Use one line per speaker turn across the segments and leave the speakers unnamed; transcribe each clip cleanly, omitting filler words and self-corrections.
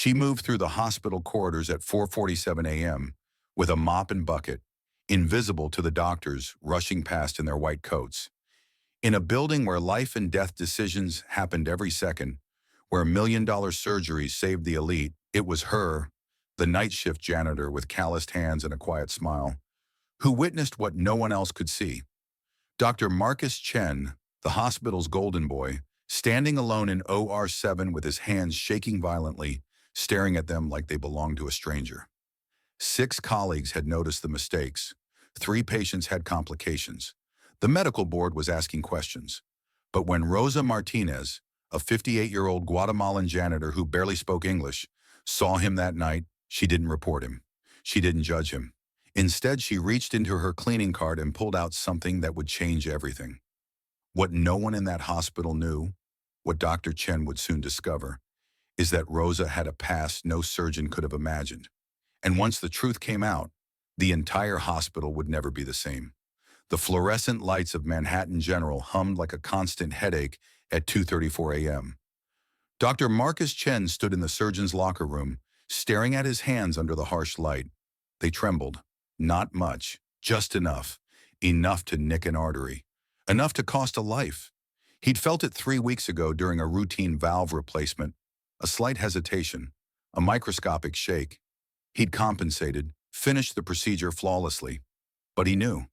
She moved through the hospital corridors at 4:47 a.m. with a mop and bucket, invisible to the doctors rushing past in their white coats. In a building where life and death decisions happened every second, where million-dollar surgeries saved the elite, it was her, the night shift janitor with calloused hands and a quiet smile, who witnessed what no one else could see. Dr. Marcus Chen, the hospital's golden boy, standing alone in OR7 with his hands shaking violently, staring at them like they belonged to a stranger. 6 colleagues had noticed the mistakes. 3 patients had complications. The medical board was asking questions. But when Rosa Martinez, a 58-year-old Guatemalan janitor who barely spoke English, saw him that night, she didn't report him. She didn't judge him. Instead, she reached into her cleaning cart and pulled out something that would change everything. What no one in that hospital knew, what Dr. Chen would soon discover, is that Rosa had a past no surgeon could have imagined. And once the truth came out, the entire hospital would never be the same. The fluorescent lights of Manhattan General hummed like a constant headache at 2:34 a.m. Dr. Marcus Chen stood in the surgeon's locker room, staring at his hands under the harsh light. They trembled. Not much, just enough. Enough to nick an artery. Enough to cost a life. He'd felt it 3 weeks ago during a routine valve replacement, a slight hesitation, a microscopic shake. He'd compensated, finished the procedure flawlessly. But he knew.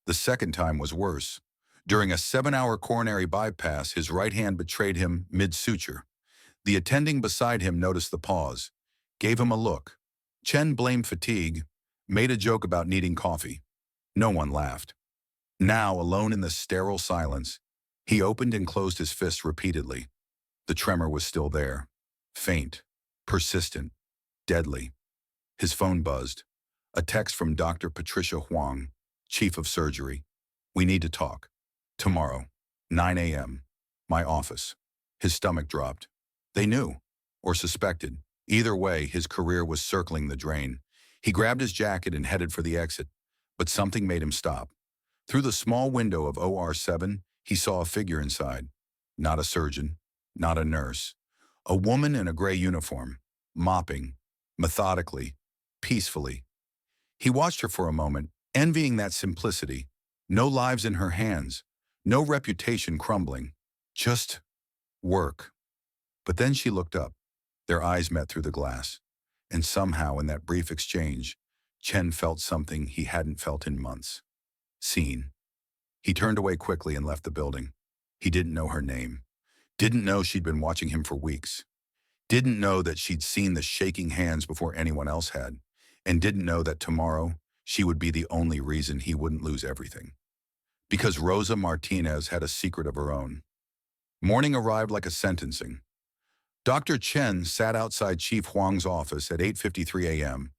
The second time was worse. During a 7-hour coronary bypass, his right hand betrayed him mid-suture. The attending beside him noticed the pause, gave him a look. Chen blamed fatigue, made a joke about needing coffee. No one laughed. Now, alone in the sterile silence, he opened and closed his fists repeatedly. The tremor was still there. Faint, persistent, deadly. His phone buzzed. A text from Dr. Patricia Huang, Chief of Surgery. "We need to talk. Tomorrow, 9 a.m. My office." His stomach dropped. They knew, or suspected. Either way, his career was circling the drain. He grabbed his jacket and headed for the exit, but something made him stop. Through the small window of OR7, he saw a figure inside. Not a surgeon, not a nurse. A woman in a gray uniform, mopping, methodically, peacefully. He watched her for a moment, envying that simplicity. No lives in her hands, no reputation crumbling. Just work. But then she looked up. Their eyes met through the glass. And somehow in that brief exchange, Chen felt something he hadn't felt in months. Seen. He turned away quickly and left the building. He didn't know her name. Didn't know she'd been watching him for weeks. Didn't know that she'd seen the shaking hands before anyone else had. And didn't know that tomorrow she would be the only reason he wouldn't lose everything. Because Rosa Martinez had a secret of her own. Morning arrived like a sentencing. Dr. Chen sat outside Chief Huang's office at 8:53 a.m.,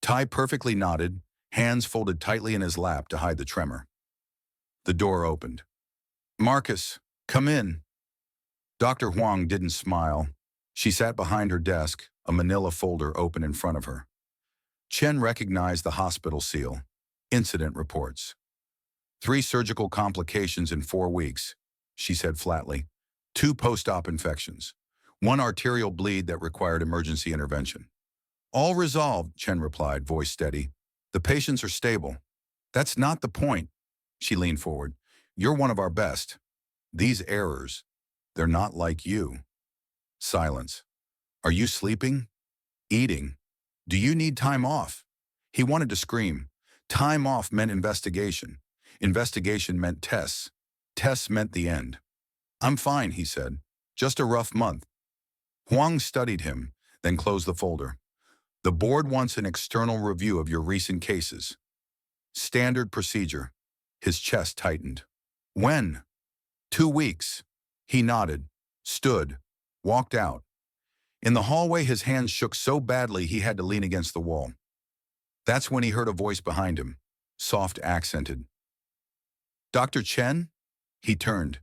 tie perfectly knotted, hands folded tightly in his lap to hide the tremor. The door opened. "Marcus, come in." Dr. Huang didn't smile. She sat behind her desk, a manila folder open in front of her. Chen recognized the hospital seal. Incident reports. 3 surgical complications in 4 weeks, she said flatly. 2 post-op infections. 1 arterial bleed that required emergency intervention. "All resolved," Chen replied, voice steady. "The patients are stable." "That's not the point." She leaned forward. "You're one of our best. These errors, they're not like you." Silence. "Are you sleeping? Eating? Do you need time off?" He wanted to scream. Time off meant investigation. Investigation meant tests. Tests meant the end. "I'm fine," he said. "Just a rough month." Huang studied him, then closed the folder. "The board wants an external review of your recent cases." "Standard procedure." His chest tightened. "When?" 2 weeks. He nodded, stood, walked out. In the hallway, his hands shook so badly he had to lean against the wall. That's when he heard a voice behind him, soft accented. "Dr. Chen?" He turned.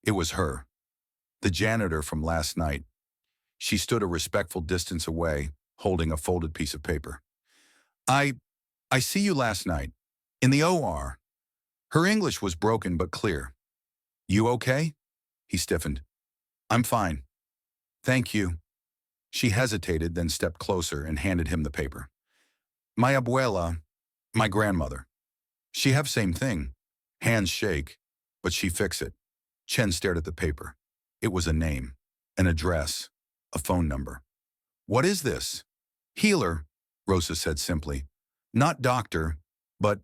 It was her. The janitor from last night. She stood a respectful distance away, holding a folded piece of paper. I see you last night. In the OR." Her English was broken but clear. "You okay?" He stiffened. "I'm fine. Thank you." She hesitated, then stepped closer and handed him the paper. My abuela, my grandmother. She have same thing. Hands shake, but she fix it. Chen stared at the paper. It was a name, an address, a phone number. What is this? Healer, Rosa said simply. Not doctor, but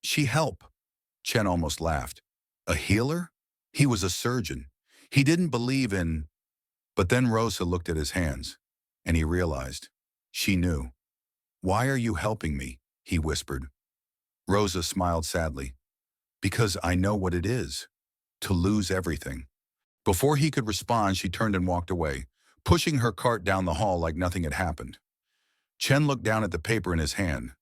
she help. Chen almost laughed. A healer? He was a surgeon. He didn't believe in... But then Rosa looked at his hands, and he realized. She knew. Why are you helping me? He whispered. Rosa smiled sadly. Because I know what it is. To lose everything. Before he could respond, she turned and walked away, pushing her cart down the hall like nothing had happened. Chen looked down at the paper in his hand,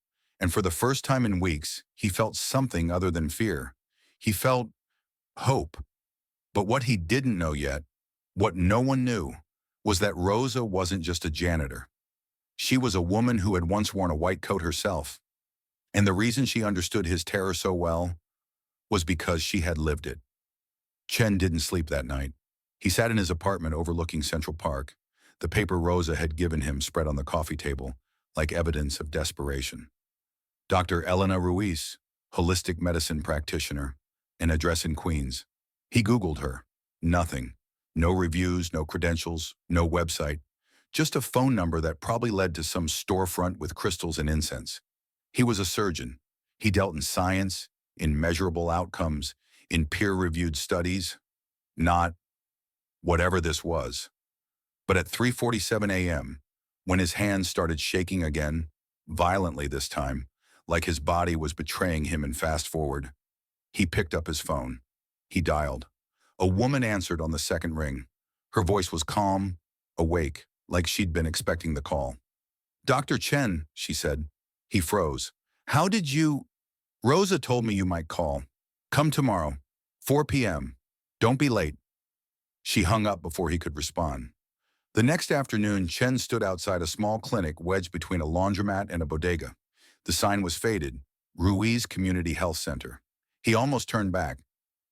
and for the first time in weeks, he felt something other than fear. He felt hope. But what he didn't know yet, what no one knew, was that Rosa wasn't just a janitor. She was a woman who had once worn a white coat herself. And the reason she understood his terror so well was because she had lived it. Chen didn't sleep that night. He sat in his apartment overlooking Central Park, the paper Rosa had given him spread on the coffee table, like evidence of desperation. Dr. Elena Ruiz, holistic medicine practitioner, an address in Queens. He Googled her. Nothing. No reviews, no credentials, no website. Just a phone number that probably led to some storefront with crystals and incense. He was a surgeon. He dealt in science, in measurable outcomes, in peer-reviewed studies. Not whatever this was. But at 3:47 a.m., when his hands started shaking again, violently this time, like his body was betraying him in fast forward, he picked up his phone. He dialed. A woman answered on the second ring. Her voice was calm, awake, like she'd been expecting the call. Dr. Chen, she said. He froze. How did you... Rosa told me you might call. Come tomorrow, 4 p.m. Don't be late. She hung up before he could respond. The next afternoon, Chen stood outside a small clinic wedged between a laundromat and a bodega. The sign was faded, Ruiz Community Health Center. He almost turned back.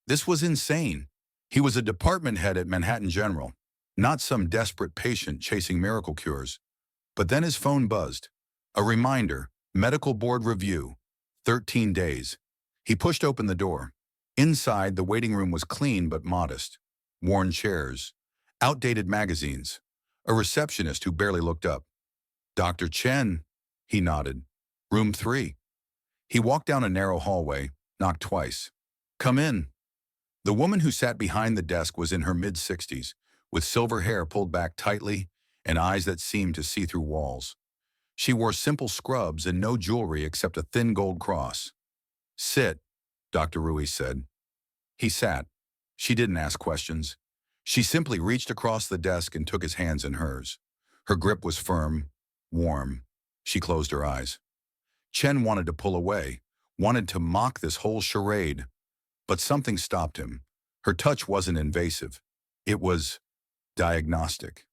This was insane. He was a department head at Manhattan General, not some desperate patient chasing miracle cures. But then his phone buzzed. A reminder, medical board review, 13 days. He pushed open the door. Inside, the waiting room was clean but modest. Worn chairs, outdated magazines, a receptionist who barely looked up. Dr. Chen, he nodded. Room 3. He walked down a narrow hallway, knocked twice. Come in. The woman who sat behind the desk was in her mid-60s, with silver hair pulled back tightly and eyes that seemed to see through walls. She wore simple scrubs and no jewelry except a thin gold cross. Sit, Dr. Ruiz said. He sat. She didn't ask questions. She simply reached across the desk and took his hands in hers. Her grip was firm, warm. She closed her eyes. Chen wanted to pull away, wanted to mock this whole charade. But something stopped him. Her touch wasn't invasive. It was diagnostic.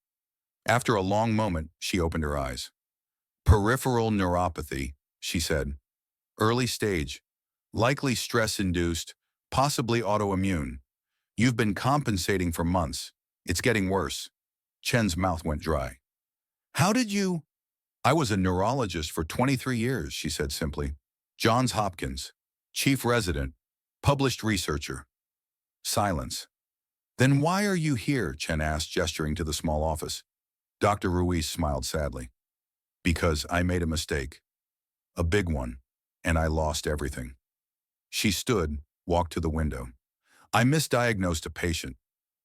After a long moment, she opened her eyes. Peripheral neuropathy, she said. Early stage. Likely stress-induced, possibly autoimmune. You've been compensating for months. It's getting worse. Chen's mouth went dry. How did you... I was a neurologist for 23 years, she said simply. Johns Hopkins. Chief resident. Published researcher. Silence. Then why are you here? Chen asked, gesturing to the small office. Dr. Ruiz smiled sadly. Because I made a mistake. A big one. And I lost everything. She stood, walked to the window. I misdiagnosed a patient.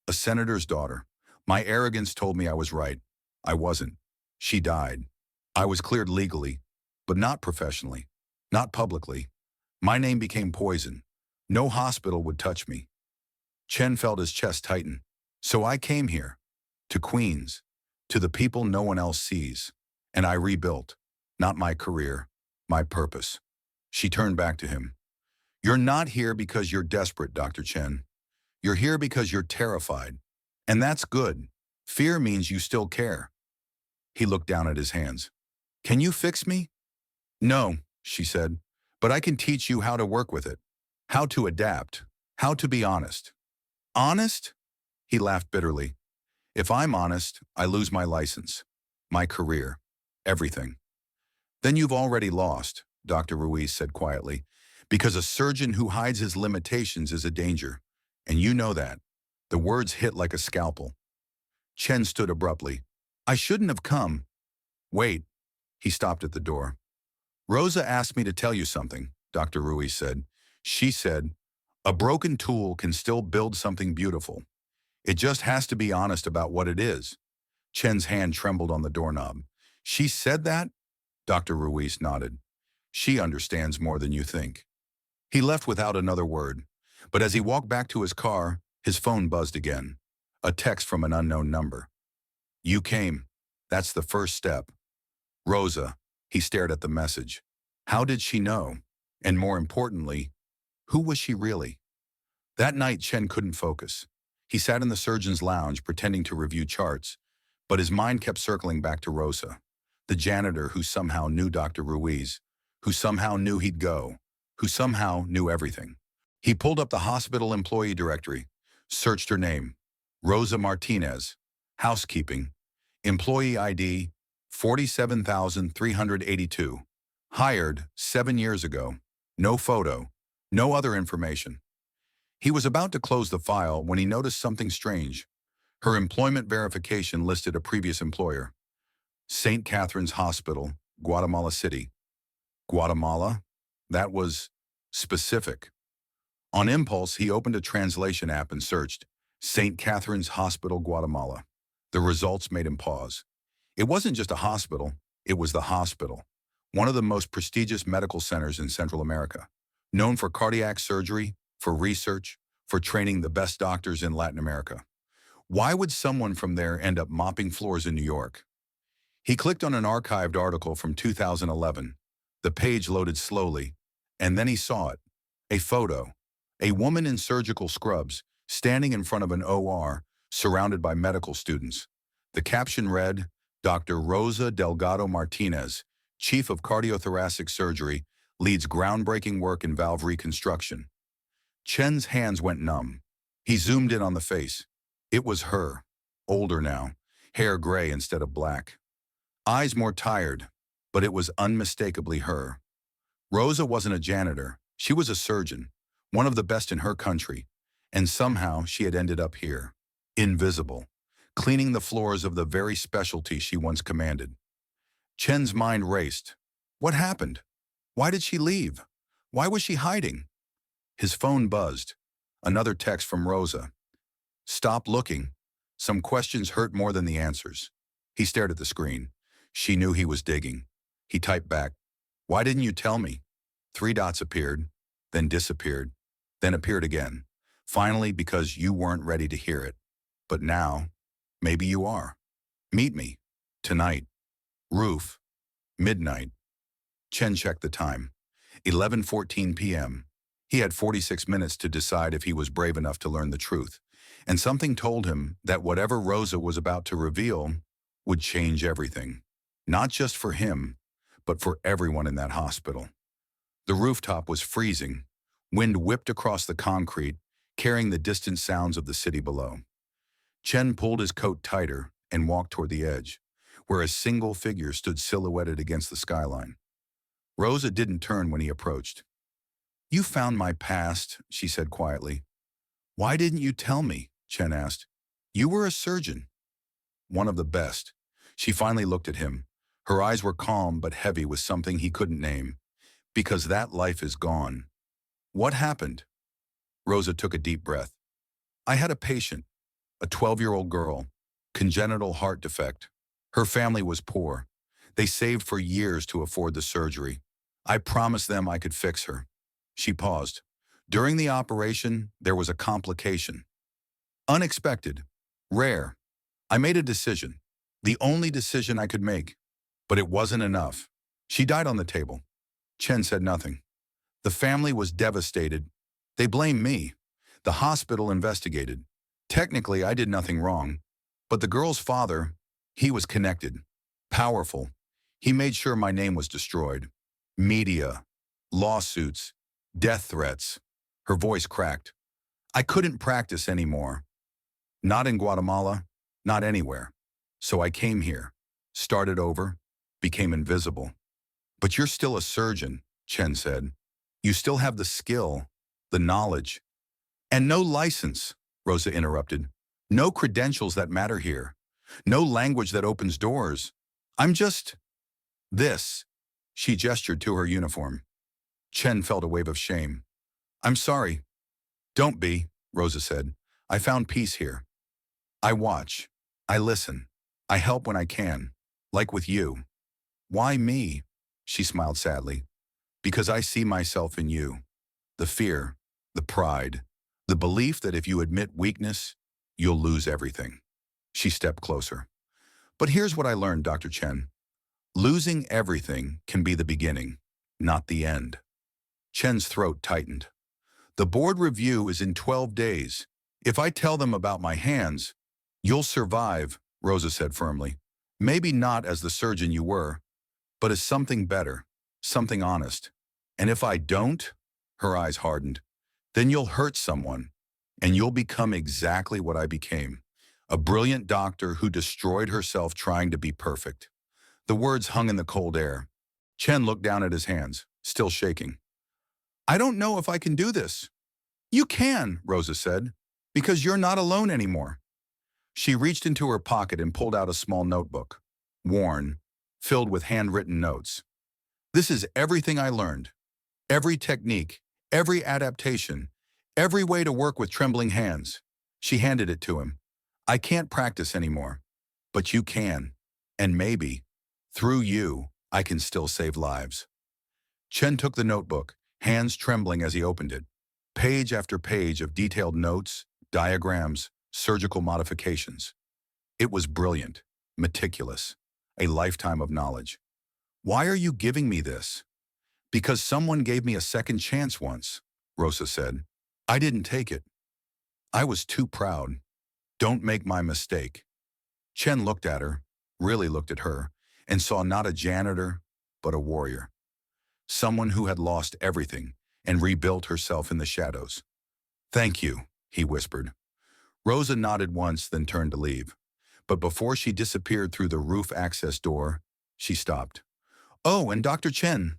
A senator's daughter. My arrogance told me I was right. I wasn't. She died. I was cleared legally, but not professionally. Not publicly. My name became poison. No hospital would touch me. Chen felt his chest tighten. So I came here. To Queens. To the people no one else sees. And I rebuilt. Not my career. My purpose. She turned back to him. You're not here because you're desperate, Dr. Chen. You're here because you're terrified. And that's good. Fear means you still care. He looked down at his hands. Can you fix me? No, she said. But I can teach you how to work with it. How to adapt. How to be honest. Honest? He laughed bitterly. If I'm honest, I lose my license. my career, everything. Then you've already lost, Dr. Ruiz said quietly, because a surgeon who hides his limitations is a danger, and you know that. The words hit like a scalpel. Chen stood abruptly. I shouldn't have come. Wait. He stopped at the door. Rosa asked me to tell you something, Dr. Ruiz said. She said, a broken tool can still build something beautiful. It just has to be honest about what it is. Chen's hand trembled on the doorknob. She said that? Dr. Ruiz nodded. She understands more than you think. He left without another word, but as he walked back to his car, his phone buzzed again. A text from an unknown number. You came. That's the first step. Rosa. He stared at the message. How did she know? And more importantly, who was she really? That night, Chen couldn't focus. He sat in the surgeon's lounge pretending to review charts, but his mind kept circling back to Rosa, the janitor who somehow knew Dr. Ruiz, who somehow knew he'd go, who somehow knew everything. He pulled up the hospital employee directory, searched her name, Rosa Martinez, housekeeping, employee ID 47,382, hired 7 years ago, no photo, no other information. He was about to close the file when he noticed something strange. Her employment verification listed a previous employer, St. Catherine's Hospital, Guatemala City. Guatemala? That was specific. On impulse, he opened a translation app and searched St. Catherine's Hospital, Guatemala. The results made him pause. It wasn't just a hospital, it was the hospital, one of the most prestigious medical centers in Central America, known for cardiac surgery, for research, for training the best doctors in Latin America. Why would someone from there end up mopping floors in New York? He clicked on an archived article from 2011. The page loaded slowly, and then he saw it. A photo. A woman in surgical scrubs, standing in front of an OR, surrounded by medical students. The caption read, Dr. Rosa Delgado Martinez, Chief of Cardiothoracic Surgery, leads groundbreaking work in valve reconstruction. Chen's hands went numb. He zoomed in on the face. It was her, older now, hair gray instead of black. Eyes more tired, but it was unmistakably her. Rosa wasn't a janitor. She was a surgeon, one of the best in her country, and somehow she had ended up here, invisible, cleaning the floors of the very specialty she once commanded. Chen's mind raced. What happened? Why did she leave? Why was she hiding? His phone buzzed. Another text from Rosa. Stop looking. Some questions hurt more than the answers. He stared at the screen. She knew he was digging. He typed back. Why didn't you tell me? 3 dots appeared, then disappeared, then appeared again. Finally, because you weren't ready to hear it. But now, maybe you are. Meet me. Tonight. Roof. Midnight. Chen checked the time. 11:14 p.m. He had 46 minutes to decide if he was brave enough to learn the truth. And something told him that whatever Rosa was about to reveal would change everything. Not just for him, but for everyone in that hospital. The rooftop was freezing. Wind whipped across the concrete, carrying the distant sounds of the city below. Chen pulled his coat tighter and walked toward the edge, where a single figure stood silhouetted against the skyline. Rosa didn't turn when he approached. You found my past, she said quietly. Why didn't you tell me? Chen asked. You were a surgeon. One of the best. She finally looked at him. Her eyes were calm but heavy with something he couldn't name. Because that life is gone. What happened? Rosa took a deep breath. I had a patient, a 12-year-old girl, congenital heart defect. Her family was poor. They saved for years to afford the surgery. I promised them I could fix her. She paused. During the operation, there was a complication. Unexpected. Rare. I made a decision. The only decision I could make. But it wasn't enough. She died on the table. Chen said nothing. The family was devastated. They blamed me. The hospital investigated. Technically, I did nothing wrong. But the girl's father, he was connected. Powerful. He made sure my name was destroyed. Media. Lawsuits. Death threats. Her voice cracked. I couldn't practice anymore. Not in Guatemala. Not anywhere. So I came here. started over, became invisible. But you're still a surgeon, Chen said. You still have the skill, the knowledge. And no license, Rosa interrupted. No credentials that matter here. No language that opens doors. I'm just this. She gestured to her uniform. Chen felt a wave of shame. I'm sorry. Don't be, Rosa said. I found peace here. I watch. I listen. I help when I can. Like with you. Why me? She smiled sadly. Because I see myself in you. The fear, the pride, the belief that if you admit weakness, you'll lose everything. She stepped closer. But here's what I learned, Dr. Chen. Losing everything can be the beginning, not the end. Chen's throat tightened. The board review is in 12 days. If I tell them about my hands, you'll survive, Rosa said firmly. Maybe not as the surgeon you were, but as something better, something honest. And if I don't, her eyes hardened, then you'll hurt someone, and you'll become exactly what I became, a brilliant doctor who destroyed herself trying to be perfect. The words hung in the cold air. Chen looked down at his hands, still shaking. I don't know if I can do this. You can, Rosa said, because you're not alone anymore. She reached into her pocket and pulled out a small notebook, worn, filled with handwritten notes. This is everything I learned. Every technique, every adaptation, every way to work with trembling hands. She handed it to him. I can't practice anymore, but you can. And maybe, through you, I can still save lives. Chen took the notebook, hands trembling as he opened it. Page after page of detailed notes, diagrams, surgical modifications. It was brilliant, meticulous, a lifetime of knowledge. Why are you giving me this? Because someone gave me a second chance once, Rosa said. I didn't take it. I was too proud. Don't make my mistake. Chen looked at her, really looked at her, and saw not a janitor, but a warrior. Someone who had lost everything and rebuilt herself in the shadows. Thank you, he whispered. Rosa nodded once, then turned to leave. But before she disappeared through the roof access door, she stopped. Oh, and Dr. Chen.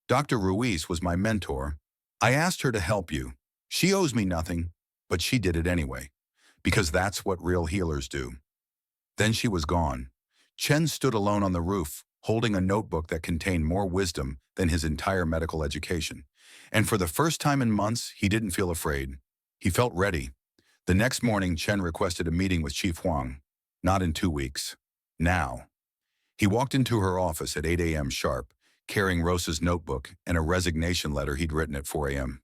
Dr. Ruiz was my mentor. I asked her to help you. She owes me nothing, but she did it anyway, because that's what real healers do. Then she was gone. Chen stood alone on the roof, holding a notebook that contained more wisdom than his entire medical education. And for the first time in months, he didn't feel afraid. He felt ready. The next morning, Chen requested a meeting with Chief Huang. Not in 2 weeks. Now. He walked into her office at 8 a.m. sharp, carrying Rosa's notebook and a resignation letter he'd written at 4 a.m.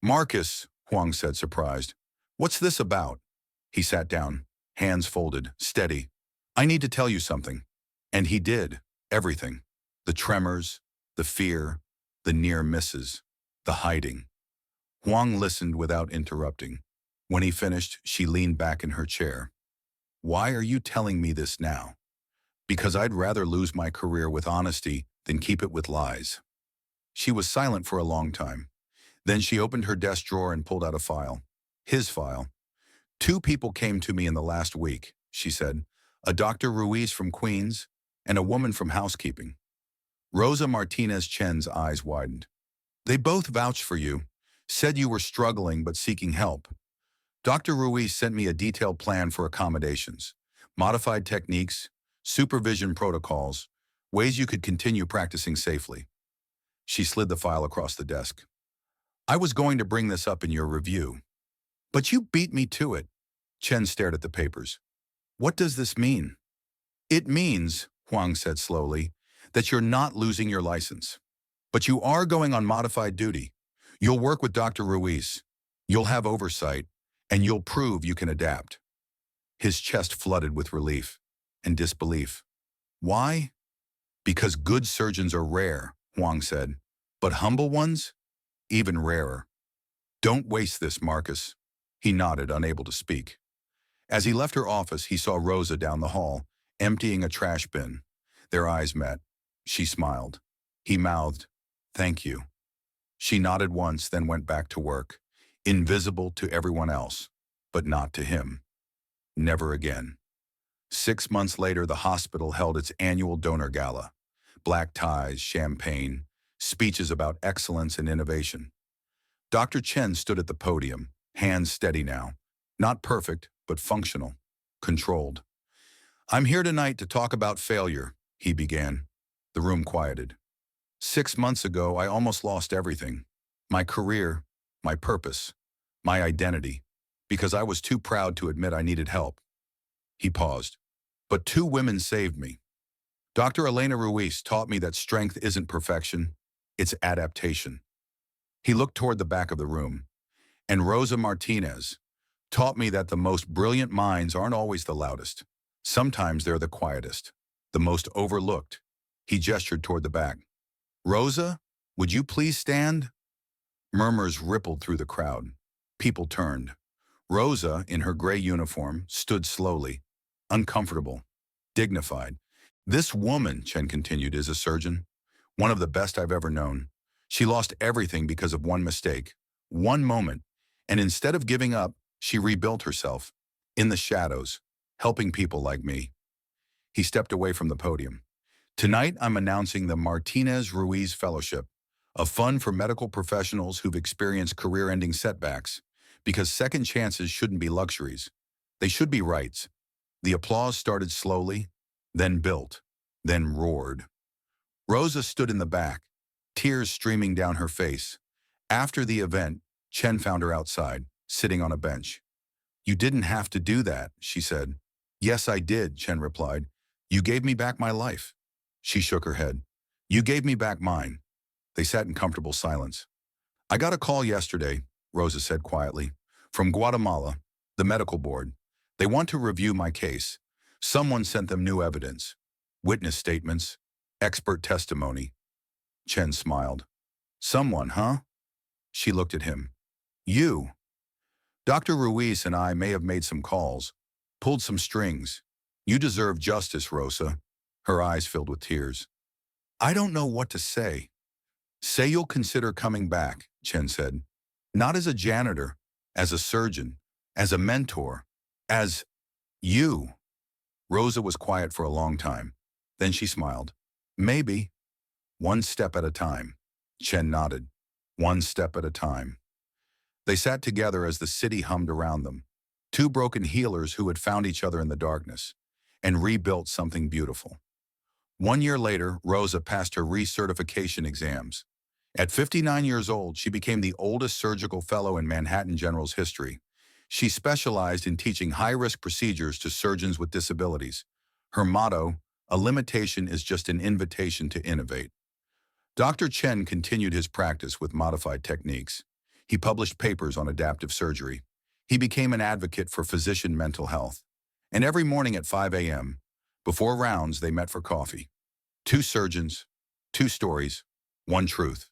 Marcus, Huang said, surprised. What's this about? He sat down, hands folded, steady. I need to tell you something. And he did. Everything. The tremors, the fear, the near misses, the hiding. Huang listened without interrupting. When he finished, she leaned back in her chair. Why are you telling me this now? Because I'd rather lose my career with honesty than keep it with lies. She was silent for a long time. Then she opened her desk drawer and pulled out a file. His file. 2 people came to me in the last week, she said. A Dr. Ruiz from Queens and a woman from housekeeping. Rosa Martinez. Chen's eyes widened. They both vouched for you, said you were struggling but seeking help. Dr. Ruiz sent me a detailed plan for accommodations, modified techniques, supervision protocols, ways you could continue practicing safely. She slid the file across the desk. I was going to bring this up in your review, but you beat me to it. Chen stared at the papers. What does this mean? It means, Huang said slowly, that you're not losing your license. But you are going on modified duty. You'll work with Dr. Ruiz. You'll have oversight, and you'll prove you can adapt. His chest flooded with relief and disbelief. Why? Because good surgeons are rare, Huang said, but humble ones? Even rarer. Don't waste this, Marcus. He nodded, unable to speak. As he left her office, he saw Rosa down the hall, emptying a trash bin. Their eyes met. She smiled. He mouthed, "Thank you." She nodded once, then went back to work, invisible to everyone else, but not to him. Never again. 6 months later, the hospital held its annual donor gala. Black ties, champagne, speeches about excellence and innovation. Dr. Chen stood at the podium, hands steady now. Not perfect, but functional, controlled. "I'm here tonight to talk about failure," he began. The room quieted. "6 months ago, I almost lost everything. My career, my purpose, my identity, because I was too proud to admit I needed help." He paused. "But two women saved me. Dr. Elena Ruiz taught me that strength isn't perfection, it's adaptation." He looked toward the back of the room. "And Rosa Martinez taught me that the most brilliant minds aren't always the loudest. Sometimes they're the quietest, the most overlooked." He gestured toward the back. "Rosa, would you please stand?" Murmurs rippled through the crowd. People turned. Rosa, in her gray uniform, stood slowly, uncomfortable, dignified. "This woman," Chen continued, "is a surgeon. One of the best I've ever known. She lost everything because of one mistake, one moment, and instead of giving up, she rebuilt herself, in the shadows, helping people like me." He stepped away from the podium. "Tonight, I'm announcing the Martinez-Ruiz Fellowship, a fund for medical professionals who've experienced career-ending setbacks, because second chances shouldn't be luxuries. They should be rights." The applause started slowly, then built, then roared. Rosa stood in the back, tears streaming down her face. After the event, Chen found her outside, sitting on a bench. "You didn't have to do that," she said. "Yes, I did," Chen replied. "You gave me back my life." She shook her head. "You gave me back mine." They sat in comfortable silence. "I got a call yesterday," Rosa said quietly, "from Guatemala, the medical board. They want to review my case. Someone sent them new evidence. Witness statements, expert testimony." Chen smiled. "Someone, huh?" She looked at him. "You." "Dr. Ruiz and I may have made some calls, pulled some strings. You deserve justice, Rosa." Her eyes filled with tears. "I don't know what to say." "Say you'll consider coming back," Chen said. "Not as a janitor, as a surgeon, as a mentor, as you." Rosa was quiet for a long time. Then she smiled. "Maybe. One step at a time." Chen nodded. "One step at a time." They sat together as the city hummed around them. Two broken healers who had found each other in the darkness and rebuilt something beautiful. 1 year later, Rosa passed her recertification exams. At 59 years old, she became the oldest surgical fellow in Manhattan General's history. She specialized in teaching high-risk procedures to surgeons with disabilities. Her motto, "A limitation is just an invitation to innovate." Dr. Chen continued his practice with modified techniques. He published papers on adaptive surgery. He became an advocate for physician mental health. And every morning at 5 a.m., before rounds, they met for coffee. Two surgeons, two stories, one truth.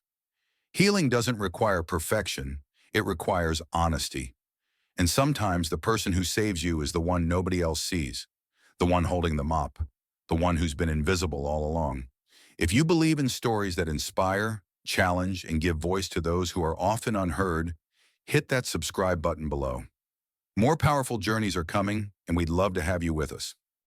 Healing doesn't require perfection, it requires honesty. And sometimes the person who saves you is the one nobody else sees, the one holding the mop, the one who's been invisible all along. If you believe in stories that inspire, challenge, and give voice to those who are often unheard, hit that subscribe button below. More powerful journeys are coming, and we'd love to have you with us.